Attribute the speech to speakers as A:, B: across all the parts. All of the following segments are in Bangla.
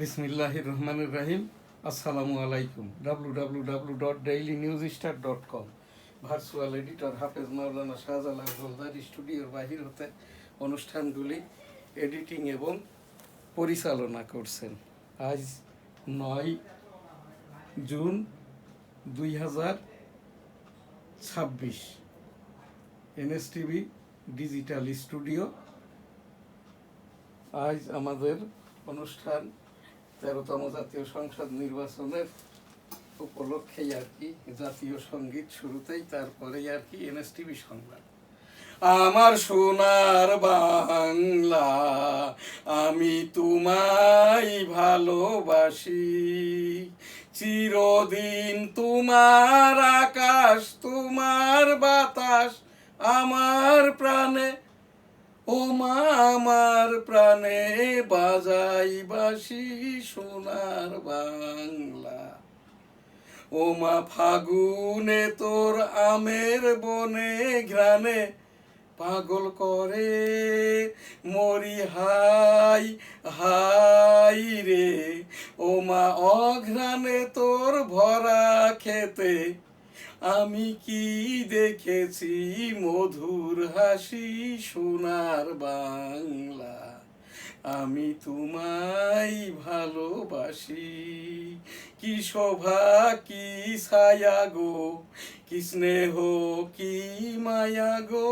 A: বিসমিল্লাহির রহমানির রহিম। আসসালামু আলাইকুম। www.dailynewsstar.com ভার্চুয়াল এডিটর হাফেজ মাওলানা শাহজালাল গোলদার স্টুডিওর বাহির হতে অনুষ্ঠানগুলি এডিটিং এবং পরিচালনা করছেন। আজ 9 জুন 2026, NSTV ডিজিটাল স্টুডিও। আজ আমাদের অনুষ্ঠান 13তম জাতীয় সংসদ নির্বাচনের উপলক্ষেই আর কি, জাতীয় সঙ্গীত শুরুতেই, তারপরেই আর কি NSTV সংবাদ। আমার সোনার বাংলা, আমি তোমায় ভালোবাসি, চিরদিন তোমার আকাশ, তোমার বাতাস আমার প্রাণে, ও মা আমার প্রাণে বাজাই বাঁশি সোনার বাংলা। ও মা ফাগুনে তোর আমের বনে ঘ্রাণে পাগল করে মরি হাই হাই রে। ও মা অঘ্রাণে তোর ভরা খেতে আমি কি দেখেছি মধুর হাসি সোনার বাংলা। আমি তোমায় ভালোবাসি, কি শোভা কি ছায়া গো, কি স্নেহ কি মায়া গো,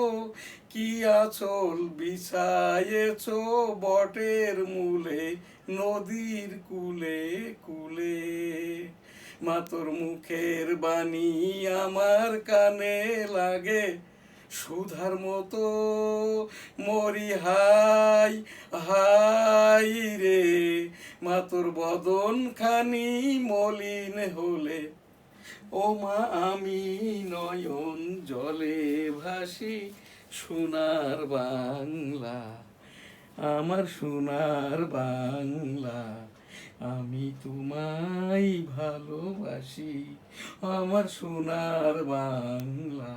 A: কি আঁচল বিছায়েছ বটের মূলে নদীর কুলে কুলে। মা তোর মুখের বাণী আমার কানে লাগে সুধার মতো, মরি হাই হাই রে। মা তোর বদন খানি মলিন হলে, ও মা আমি নয়ন জলে ভাসি সোনার বাংলা। আমার সোনার বাংলা, আমি তোমায় ভালোবাসি। আমার সোনার বাংলা,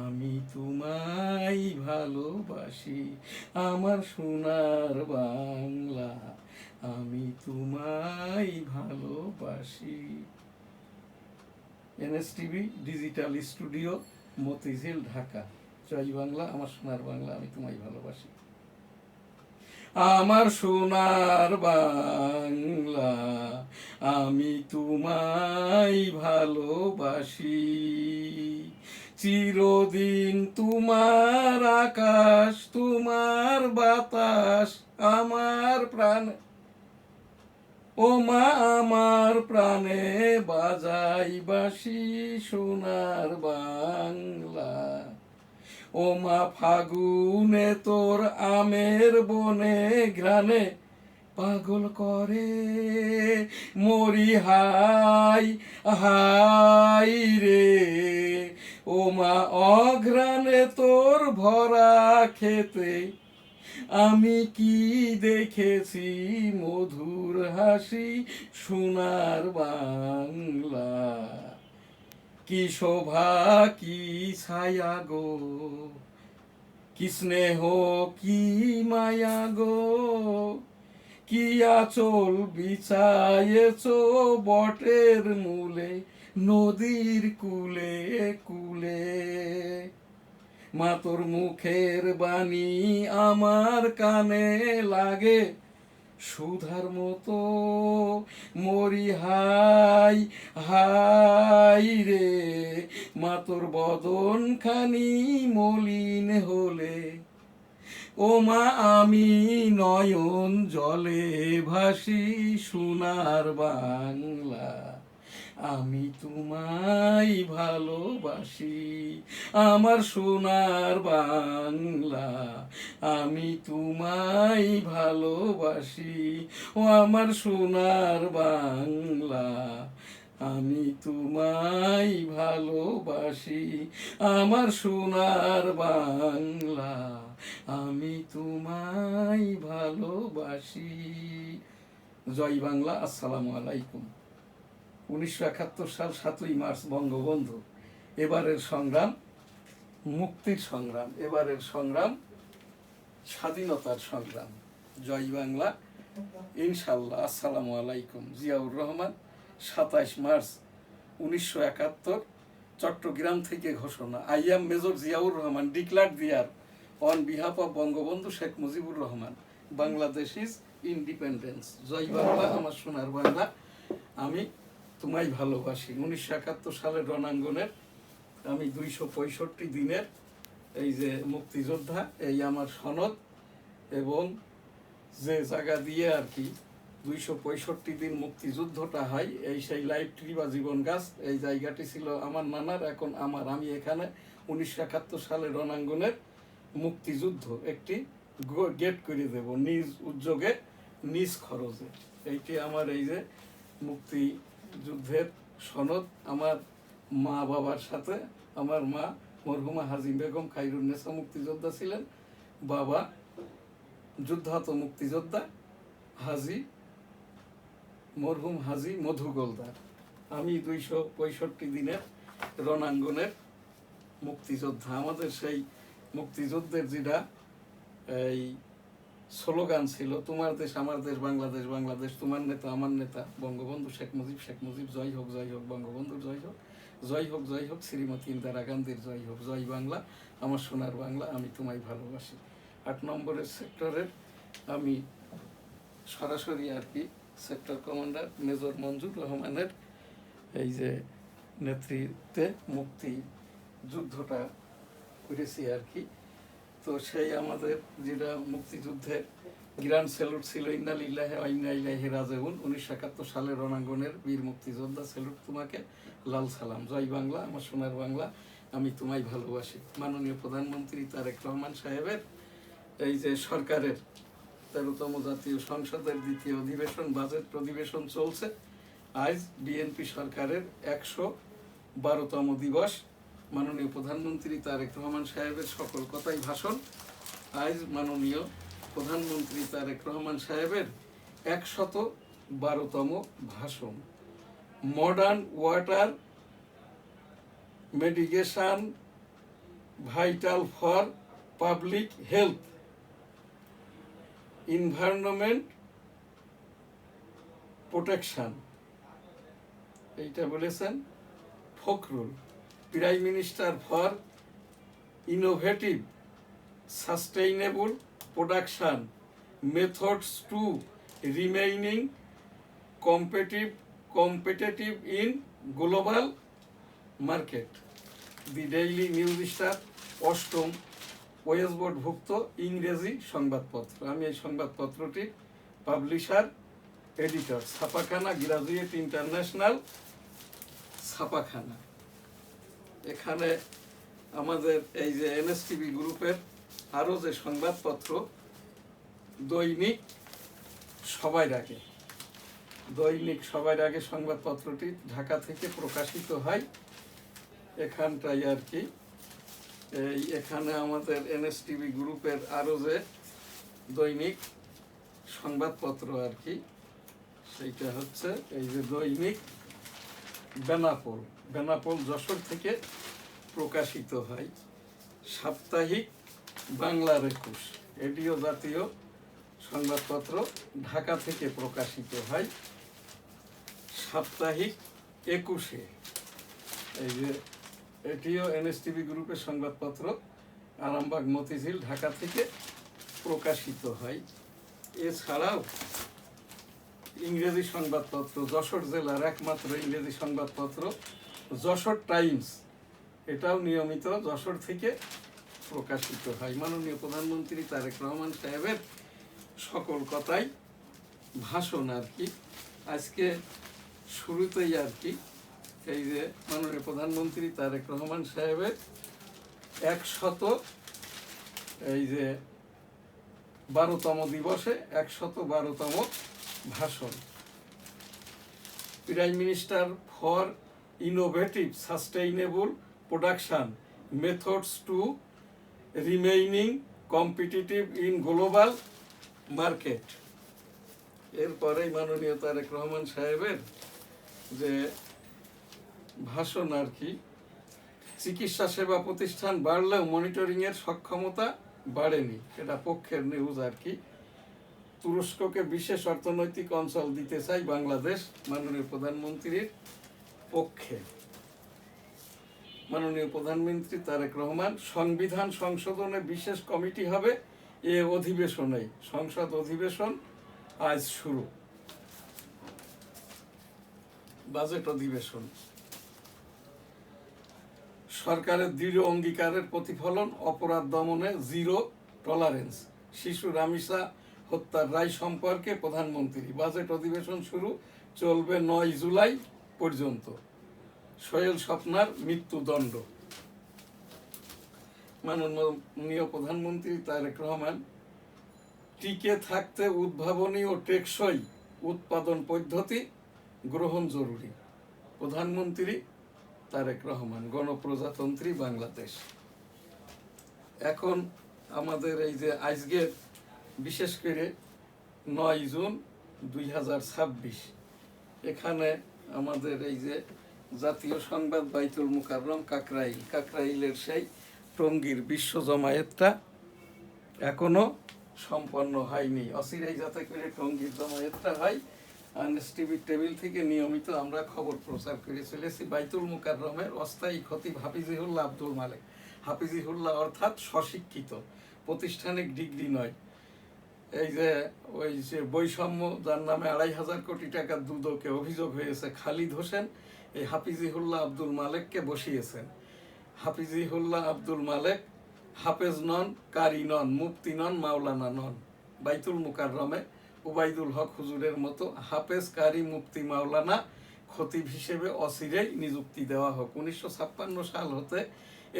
A: আমি তোমায় ভালোবাসি। আমার সোনার বাংলা, আমি তোমায় ভালোবাসি। NSTV digital studio, Motijheel, Dhaka. জয় বাংলা, আমার সোনার বাংলা, আমি তোমায় ভালোবাসি। আমার সোনার বাংলা, আমি তোমায় ভালোবাসি, চিরদিন তোমার আকাশ, তোমার বাতাস আমার প্রাণ, ও মা আমার প্রাণে বাজাই বাঁশি সোনার বাংলা। ও মা ফাগুনে তোর আমের বনে ঘ্রাণে পাগল করে মরি হাই হাই রে। ও মা অঘ্রাণে তোর ভরা খেতে আমি কি দেখেছি মধুর হাসি সোনার বাংলা। কি শোভা কি ছায়া গো, কি স্নেহ কি মায়া গো, কি আঁচল বিছায়েছ বটের মূলে নদীর কুলে কুলে। মা তোর মুখের বাণী আমার কানে লাগে সুধার মতো, মরি হাই হাই রে। মা তোর বদন খানি মলিন হলে, ও মা আমি নয়ন জলে ভাসি সোনার বাংলা। আমি তোমায় ভালোবাসি, আমার সোনার বাংলা, আমি তোমায় ভালোবাসি। ও আমার সোনার বাংলা, আমি তোমায় ভালোবাসি। আমার সোনার বাংলা, আমি তোমায় ভালোবাসি। জয় বাংলা। আসসালামু আলাইকুম। 1971 সাল 7ই মার্চ বঙ্গবন্ধু। এবারের সংগ্রাম মুক্তির সংগ্রাম, এবারের সংগ্রাম স্বাধীনতার সংগ্রাম। জয় বাংলা, ইনশাল্লাহ। আসসালামু আলাইকুম। জিয়াউর রহমান, 27 মার্চ 1971, চট্টগ্রাম থেকে ঘোষণা। I am major Ziaur Rahman declare দিয়ার on behalf of Bangabandhu Sheikh Mujibur Rahman, Bangladesh is independence. জয় বাংলা, আমার সোনার বাংলা, আমি তোমায় ভালোবাসি। 1971 সালের রণাঙ্গনের আমি 265 দিনের এই যে মুক্তিযোদ্ধা, এই আমার সনদ, এবং যে জায়গা দিয়ে আর কি 265 দিন মুক্তিযুদ্ধটা হয়, এই সেই লাইফ ট্রি বা জীবন গাছ, এই জায়গাটি ছিল আমার নানার, এখন আমার। আমি এখানে 1971 সালে রণাঙ্গনের মুক্তিযুদ্ধ একটি গেট করে দেব নিজ উদ্যোগে, নিজ খরচে। এইটি আমার এই যে মুক্তিযুদ্ধের সনদ। আমার মা বাবার সাথে, আমার মা মরহুমা হাজি বেগম খায়রুন্নেসা মুক্তিযোদ্ধা ছিলেন, বাবা যুদ্ধাহত মুক্তিযোদ্ধা হাজি মরহুম হাজি মধু গোলদার। আমি 265 দিনের রণাঙ্গনের মুক্তিযোদ্ধা। আমাদের সেই মুক্তিযুদ্ধের যেটা এই স্লোগান ছিল, তোমার দেশ আমার দেশ, বাংলাদেশ বাংলাদেশ, তোমার নেতা আমার নেতা বঙ্গবন্ধু শেখ মুজিব, শেখ মুজিব জয় হোক, জয় হোক বঙ্গবন্ধুর জয় হোক, জয় হোক, জয় হোক শ্রীমতী ইন্দিরা গান্ধীর জয় হোক। জয় বাংলা, আমার সোনার বাংলা, আমি তোমায় ভালোবাসি। 8 নম্বরের সেক্টরের আমি সরাসরি আর কি সেক্টর কমান্ডার মেজর মঞ্জুর রহমানের এই যে নেতৃত্বে মুক্তি যুদ্ধটা করেছি আর কি। তো সেই আমাদের যেটা মুক্তিযুদ্ধের গ্র্যান্ড স্যালুট ছিল, ইন্না লিল্লাহি ওয়া ইন্না ইলাইহি রাজিউন। 1971 সালের রণাঙ্গনের বীর মুক্তিযোদ্ধা, স্যালুট তোমাকে, লাল সালাম। জয় বাংলা, আমার সোনার বাংলা, আমি তোমায় ভালোবাসি। মাননীয় প্রধানমন্ত্রী তারেক রহমান সাহেবের এই যে সরকারের 13তম জাতীয় সংসদের দ্বিতীয় অধিবেশন, বাজেট অধিবেশন চলছে। আজ বিএনপি সরকারের 112তম দিবস। মাননীয় প্রধানমন্ত্রী তারেক রহমান সাহেবের সকল কথাই ভাষণ। আজ মাননীয় প্রধানমন্ত্রী তারেক রহমান সাহেবের 112তম ভাষণ। Modern water medication vital for public health, environment protection, এইটা বলেছেন Fakhrul. Prime minister for innovative sustainable production methods to remaining competitive in global market. The daily news star, 8ম ওয়েস্টবোর্ডভুক্ত ইংরেজি সংবাদপত্র। আমি এই সংবাদপত্রটির পাবলিশার, এডিটর। ছাপাখানা গ্রাজুয়েট ইন্টারন্যাশনাল ছাপাখানা। এখানে আমাদের এই যে এনএসটিভি গ্রুপের আরও যে সংবাদপত্র, দৈনিক সবার আগে, দৈনিক সবার আগে সংবাদপত্রটি ঢাকা থেকে প্রকাশিত হয়। এখানটাই আর কি এই এখানে আমাদের এনএসটিভি গ্রুপের আরও যে দৈনিক সংবাদপত্র আর কি, সেইটা হচ্ছে এই যে দৈনিক বেনাপোল। বেনাপোল যশোর থেকে প্রকাশিত হয়। সাপ্তাহিক বাংলার 21, এটিও জাতীয় সংবাদপত্র, ঢাকা থেকে প্রকাশিত হয়। সাপ্তাহিক 21, এই যে এটিও এনএসটিভি গ্রুপের সংবাদপত্র, আরামবাগ মতিঝিল, ঢাকা থেকে প্রকাশিত হয়। এছাড়াও ইংরেজি সংবাদপত্র, যশোর জেলার একমাত্র ইংরেজি সংবাদপত্র যশোর টাইমস, এটাও নিয়মিত যশোর থেকে প্রকাশিত হয়। মাননীয় প্রধানমন্ত্রী তারেক রহমান সাহেবের সকল কথাই ভাষণ আর কি। আজকে শুরুতেই আর কি এই যে মাননীয় প্রধানমন্ত্রী তারেক রহমান সাহেবের 112তম দিবসে 112তম ভাষণ। Prime minister for innovative sustainable production methods to remaining competitive in global market. এরপরেই মাননীয় তারেক রহমান সাহেবের যে ভাষণ আর কি। চিকিৎসা সেবা প্রতিষ্ঠান বাড়লেও মনিটরিংয়ের সক্ষমতা বাড়েনি, এটা পক্ষের নিউজ আর কি। তুরস্ককে বিশেষ অর্থনৈতিক অঞ্চল দিতে চাই বাংলাদেশ মাননীয় প্রধানমন্ত্রীর পক্ষে। মাননীয় প্রধানমন্ত্রী তারেক রহমান, সংবিধান সংশোধনে বিশেষ কমিটি হবে এ অধিবেশনে। সংসদ অধিবেশন আজ শুরু। বাজেট অধিবেশন সরকারের দৃঢ় অঙ্গীকারের প্রতিফলন, অপরাধ দমনে জিরো টলারেন্স। শিশু রামিসা হত্যার রায় সম্পর্কে প্রধানমন্ত্রী। বাজেট অধিবেশন শুরু, চলবে 9 জুলাই পর্যন্ত। সোহেল স্বপ্নার মৃত্যুদণ্ড। মাননীয় প্রধানমন্ত্রী তারেক রহমান, টিকে থাকতে উদ্ভাবনী ও টেকসই উৎপাদন পদ্ধতি গ্রহণ জরুরি। প্রধানমন্ত্রী তারেক রহমান, গণপ্রজাতন্ত্রী বাংলাদেশ। এখন আমাদের এই যে আজকের বিশেষ করে 9 জুন 2026, এখানে আমাদের এই যে জাতীয় সংবাদ বাইতুল মুকাররম কাকরাইলের সেই টঙ্গীর বিশ্ব জমায়েতটা এখনো সম্পন্ন হয়নি। অচিরেই যাতে করে টঙ্গীর জমায়েতটা হয়, আনএসটিভি টেবিল থেকে নিয়মিত আমরা খবর প্রচার করে চলেছি। বাইতুল মুকাররমের অস্থায়ী খতিব হাফিজিহুল্লাহ আব্দুল মালেক। হাফিজিহুল্লাহ অর্থাৎ স্বশিক্ষিত, প্রাতিষ্ঠানিক ডিগ্রি নয়। এই যে ওই যে বৈষম্য, যার নামে 2,500 কোটি টাকার দুদকে অভিযোগ হয়েছে, খালিদ হোসেন এই হাফিজিহুল্লাহ আব্দুল মালেককে বসিয়েছেন। হাফিজিহুল্লাহ আব্দুল মালেক হাফেজ নন, কারি নন, মুফতি নন, মাওলানা নন। বাইতুল মুকাররমে উবাইদুল হক হুজুরের মতো হাফেজ, কারি, মুফতি, মাওলানা খতিব হিসেবে অচিরেই নিযুক্তি দেওয়া হোক। 1956 সাল হতে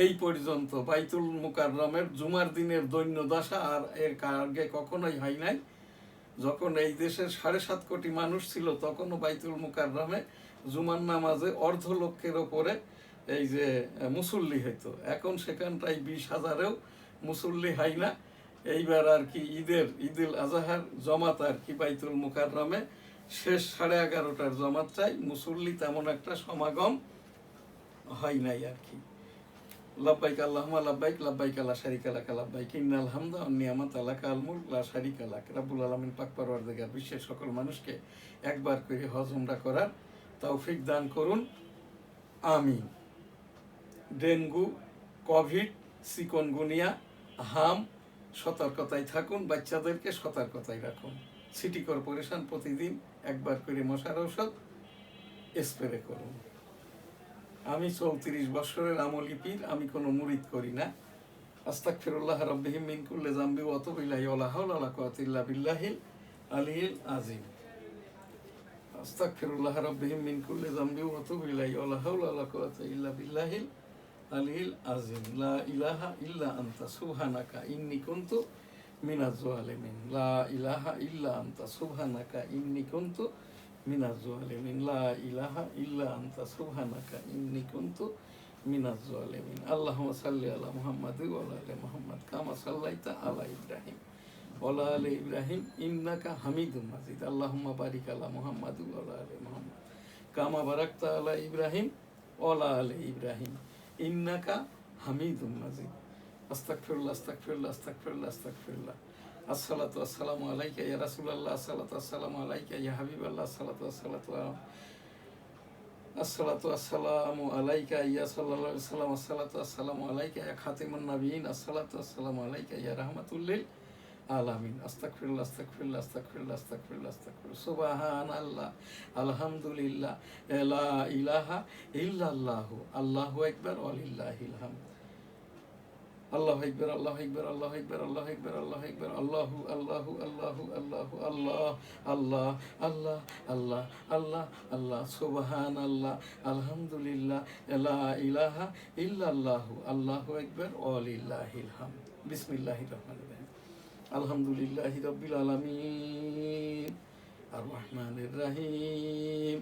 A: এই পর্যন্ত বাইতুল মুকাররমের জুমার দিনের দৈন্য দশা আর এর আগে কখনোই হয় নাই। যখন এই দেশের 7.5 কোটি মানুষ ছিল, তখনও বাইতুল মুকাররমে জুমার নামাজে 250,000-এর ওপরে এই যে মুসল্লি হইতো। এখন সেখানটায় 20,000-এও মুসল্লি হয় না। এইবার আর কি ঈদুল আজহার জমাত আর কি বাইতুল মুকাররমে শেষ 11:30টার জমাত চাই, মুসল্লি তেমন একটা সমাগম হয় নাই আর কি। লাব্বাইক আল্লাহুম্মা লাব্বাইক, লাব্বাইক লা শারিকা লাক লাব্বাইক, ইন্নাল হামদা ওয়ান নি'মাতা লাকাল মুলক লা শারিকা লাক। রব্বুল আলামিন পাক পরওয়ারদিগার বিশ্বের সকল মানুষকে একবার করে হজ উমরা করার তৌফিক দান করুন, আমিন। ডেঙ্গু, কোভিড, চিকনগুনিয়া, হাম, সতর্কতায় থাকুন, বাচ্চাদেরকে সতর্কতায় রাখুন। সিটি কর্পোরেশন প্রতিদিন একবার করে মশার ঔষধ স্প্রে করুন। আমি 34 বছরের আমলি পীর, আমি কোনো মুরিদ করি না। আস্তাগফিরুল্লাহ রাব্বিহি মিন কুল্লি যামবি ওয়া আতুবু ইলাইহি ওয়া লা হাওলা ওয়া লা কুওয়াতা ইল্লা বিল্লাহিল আলিয়্যিল আযীম। আস্তাগফিরুল্লাহ রাব্বিহি মিন কুল্লি যামবি ওয়া আতুবু ইলাইহি ওয়া লা হাওলা ওয়া লা কুওয়াতা ইল্লা বিল্লাহিল আলিয়্যিল আযীম। লা ইলাহা ইল্লা আনতা সুবহানাকা ইন্নী কুনতু মিনাজ জালিমিন। লা ইলাহা ইল্লা আনতা সুবহানাকা ইন্নী কুনতু মিনাজ জালিমিন। লা ইলাহা ইল্লা আনতা সুবহানাকা ইন্নী কুনতু মিনাজ জালিমিন। আল্লাহুম্মা সাল্লি আলা মুহাম্মাদ ওয়া আলা আলি মুহাম্মাদ কামা সাল্লাইতা আলা ইব্রাহিম ওয়া আলা আলি ইব্রাহিম ইন্নাকা হামিদুম মাজিদ। আল্লাহুম্মা বারিক আলা মুহাম্মাদ ওয়া আলা আলি মুহাম্মাদ কামা বারাকতা আলা ইব্রাহিম ওয়া আলা আলি ইব্রাহিম ইন্নাকা হামিদুম মাজিদ। আস্তাগফিরুল্লাহ, আস্তাগফিরুল্লাহ, আস্তাগফিরুল্লাহ, আস্তাগফিরুল্লাহ। আসসালাতু ওয়াসসালামু আলাইকা ইয়া রাসূলুল্লাহ, আসসালাতু ওয়াসসালামু আলাইকা ইয়া হাবিবাল্লাহ, আসসালাতু ওয়াসসালামু আলাইকা ইয়া সাল্লাল্লাহু আলাইহি ওয়াসাল্লাম, আসসালাতু ওয়াসসালামু আলাইকা ইয়া খাতিমুন নাবিয়িন, আসসালাতু ওয়াসসালামু আলাইকা ইয়া রাহমাতুল লিল আলামিন। আস্তাগফিরুল্লাহ, আস্তাগফিরুল্লাহ, আস্তাগফিরুল্লাহ, আস্তাগফিরুল্লাহ, আস্তাগফিরুল্লাহ। সুবহানাল্লাহ, আলহামদুলিল্লাহ, লা ইলাহা ইল্লাল্লাহু, আল্লাহু আকবার, ওয়া লিল্লাহিল হামদ। আল্লাহু আকবার, আল্লাহু আকবার, আল্লাহু আকবার, আল্লাহু আকবার, আল্লাহু আকবার, আল্লাহু আল্লাহু আল্লাহু আল্লাহু আল্লাহ আল্লাহ আল্লাহ আল্লাহ আল্লাহ আল্লাহ। সুবহানাল্লাহ, আলহামদুলিল্লাহ, লা ইলাহা ইল্লাল্লাহু, আল্লাহু আকবার, ওয়া লিল্লাহিল হামদ। বিসমিল্লাহির রহমানির রহিম। আলহামদুলিল্লাহি রাব্বিল আলামিন, আর রহমানির রহিম,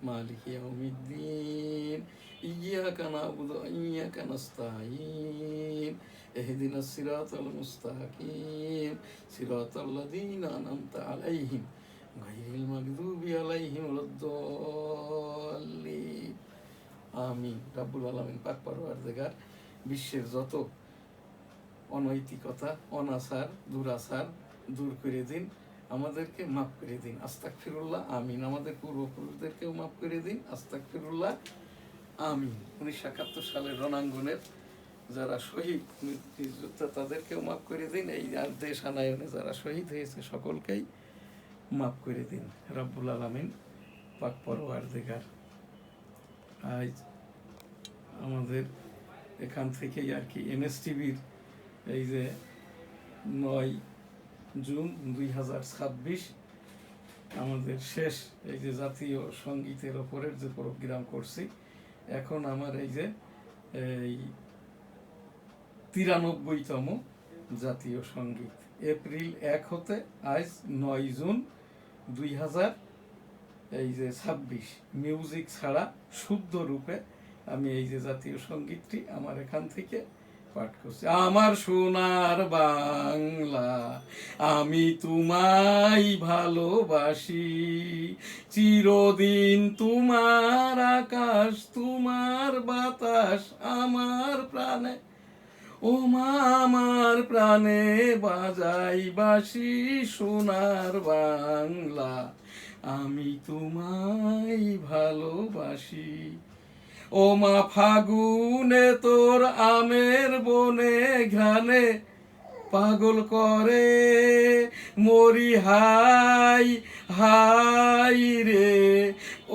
A: মালিকি ইয়াউমিদ্দিন, ইয়্যাকা না'বুদু ওয়া ইয়্যাকা নাস্তাঈন, ইহদিনাস সিরাতাল মুস্তাকিম, সিরাতাল্লাযীনা আন'আমতা আলাইহিম, গায়রিল মাগদুবি আলাইহিম ওয়ালাদ-দাল্লিন। আমিন। রব্বুল আলামিন পাক পরওয়ারদিগার বিশ্বের যত অনৈতিকতা, অনাচার, দুরাচার দূর করে দিন। আমাদেরকে মাফ করে দিন, আস্তাগফিরুল্লাহ, আমিন। আমাদের পূর্বপুরুষদেরকেও মাফ করে দিন, আস্তাগফিরুল্লাহ, আমিন। 1971 সালের রণাঙ্গনের যারা শহীদ মুক্তিযোদ্ধা তাদেরকেও মাফ করে দিন। এই আর দেশ আনায়নে যারা শহীদ হয়েছে সকলকেই মাফ করে দিন রব্বুল আলামিন পাক পরওয়ারদিগার। আজ আমাদের এখান থেকেই আর কি এনএসটিভির এই যে 9 জুন 2026 আমাদের শেষ এই যে জাতীয় সঙ্গীতের ওপরের যে প্রোগ্রাম করছি, এখন আমার এই যে এই 93তম জাতীয় সঙ্গীত, এপ্রিল 1 হতে আজ 9 জুন 2026 মিউজিক ছাড়া শুদ্ধ রূপে আমি এই যে জাতীয় সঙ্গীতটি আমার এখান থেকে পাঠ করছি। আমার সোনার বাংলা, আমি তোমায় ভালোবাসি, চিরদিন তোমার আকাশ, তোমার বাতাস আমার প্রাণে, ও মা আমার প্রাণে বাজাই বাঁশি। সোনার বাংলা, আমি তোমায় ভালোবাসি। ও মা ফাগুনে তোর আমের বনে ঘ্রাণে পাগল করে মরি হাই হাই রে।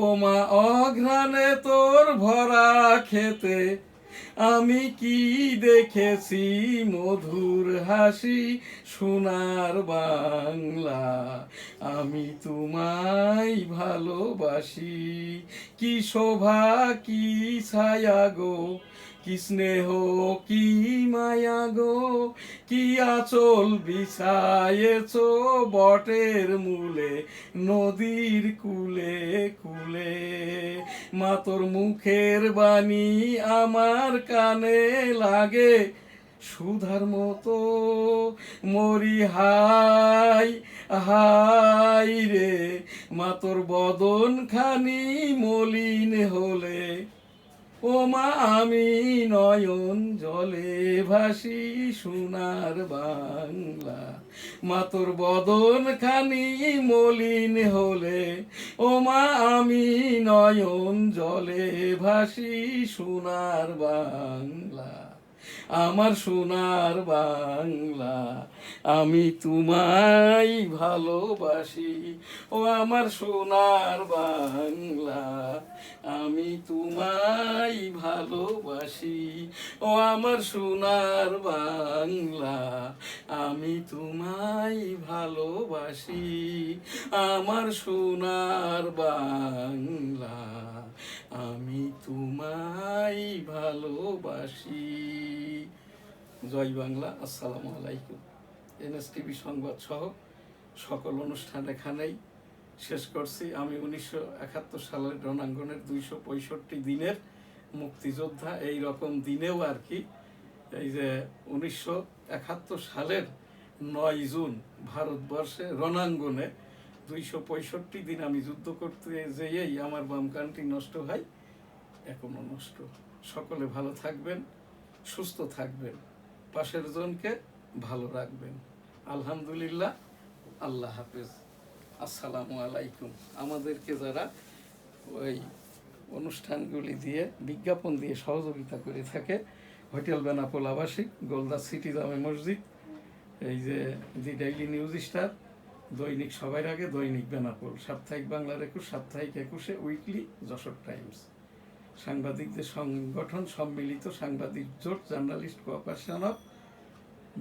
A: ও মা অঘ্রাণে তোর ভরা খেতে আমি কি দেখেছি মধুর হাসি। সোনার বাংলা, আমি তোমায় ভালোবাসি। কি শোভা কি ছায়া গো, কি স্নেহ কি মায়া গো, কি আঁচল বিছায়েছ বটের মূলে নদীর কুলে কুলে। মা তোর মুখের বাণী আমার কানে লাগে সুধার মতো, মরি হাই হাই রে। মা তোর বদন খানি মলিন হলে, ও মা আমি নয়ন জলে ভাসি। সোনার বাংলা, মা তোর বদন খানি মলিন হলে, ও মা আমি নয়ন জলে ভাসি। সোনার বাংলা, আমার সোনার বাংলা, আমি তোমায় ভালোবাসি। ও আমার সোনার বাংলা, আমি তোমায় ভালোবাসি। ও আমার সোনার বাংলা, আমি তোমায় ভালোবাসি। আমার সোনার বাংলা, আমি তোমায় ভালোবাসি। জয় বাংলা। আসসালামু আলাইকুম। এনএসটিভি সংবাদ সহ সকল অনুষ্ঠান এখানেই শেষ করছি। আমি 1971 সালের রণাঙ্গনের 265 দিনের মুক্তিযোদ্ধা। এই রকম দিনেও আর কি এই যে 1971 সালের 9 জুন ভারতবর্ষে রণাঙ্গনে 265 দিন আমি যুদ্ধ করতে যেয়েই আমার বাম কানটি নষ্ট হয়, এখনো নষ্ট। সকলে ভালো থাকবেন, সুস্থ থাকবেন, পাশের জনকে ভালো রাখবেন। আলহামদুলিল্লাহ, আল্লাহ হাফেজ, আসসালামু আলাইকুম। আমাদেরকে যারা ওই অনুষ্ঠানগুলি দিয়ে বিজ্ঞাপন দিয়ে সহযোগিতা করে থাকে, হোটেল বেনাপোল আবাসিক, গোলদা সিটি জামে মসজিদ, এই যে দি ডেইলি নিউজ স্টার, দৈনিক সবার আগে, দৈনিক বেনাপোল, সাপ্তাহিক বাংলার 21, সাপ্তাহিক 21, উইকলি যশোর টাইমস, সাংবাদিকদের সংগঠন সম্মিলিত সাংবাদিক জোট, journalist cooperation of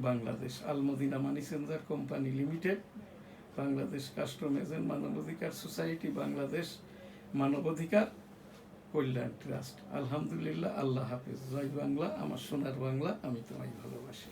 A: Bangladesh, Al Madina money changer company limited, Bangladesh custom agent মানবাধিকার সোসাইটি, বাংলাদেশ মানবাধিকার কল্যাণ ট্রাস্ট। আলহামদুলিল্লাহ, আল্লাহ হাফেজ। জয় বাংলা, আমার সোনার বাংলা, আমি তোমায় ভালোবাসি।